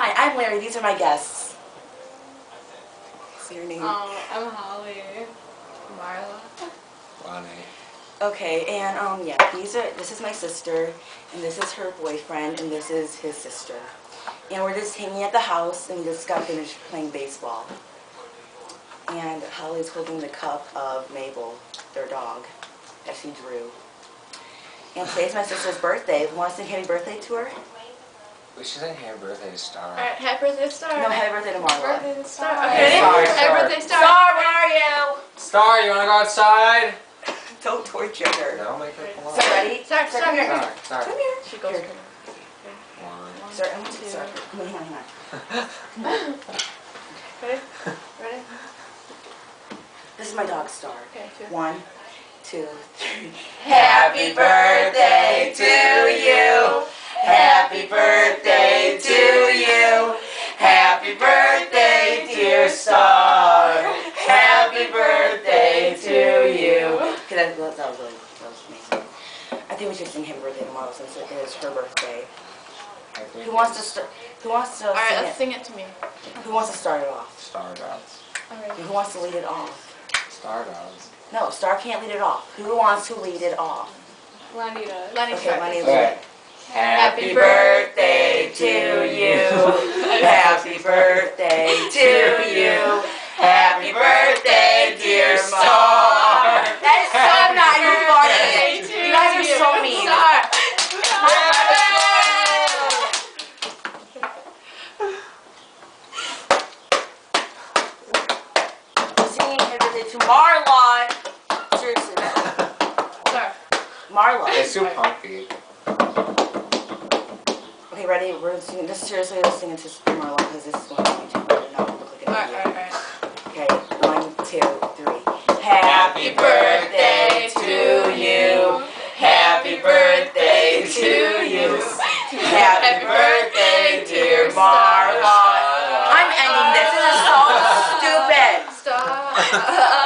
Hi, I'm Larry. These are my guests. What's your name? I'm Holly. Marla. Lonnie. Okay, and yeah, this is my sister, and this is her boyfriend, and this is his sister. And we're just hanging at the house, and we just got finished playing baseball. And Holly's holding the cup of Mabel, their dog, that she drew. And today's my sister's birthday. Want to sing happy birthday to her? We should sing happy birthday to Star. Alright, happy birthday, Star. No, happy birthday to Marla. Happy birthday, Star. Okay. Okay. Star. Happy birthday, Star. Star, where are you? Star, you wanna go outside? Don't torture her. No, make her come on. So ready? Star, Star, Star. come here. Star. Come here. She goes. Here. One. Sir, I want you to start. Come on, hang on. Ready? Ready? This is my dog, Star. Okay, 2. 1, 2, 3. Happy birthday to you. Happy birthday to you. Happy birthday, dear Star. Happy birthday to you. Okay, that was amazing. I think we should sing happy birthday tomorrow since it is her birthday. Who wants to start? Who wants to Alright, sing let's it? sing it to me. Who wants to start it off? Stardust. Alright. Who wants to lead it off? Stardust. No, Star can't lead it off. Who wants to lead it off? Lenny does. Lenny Okay, starts. Lenny, lead Okay. it. Happy birthday to you. Happy birthday to you. Happy birthday, dear Star. That is so not your funny. You guys are so mean. Star. Singing happy birthday to Marla. Seriously, Star. Marla. It's too punky. Okay, ready? We're gonna sing this seriously. Let's sing it to Marla because this is going to be too hard to not look like an Alright, idiot. alright. Okay, 1, 2, 3. Happy birthday to you. Happy birthday to you. Happy birthday, dear Marla. I'm ending this. This is so stupid. Stop.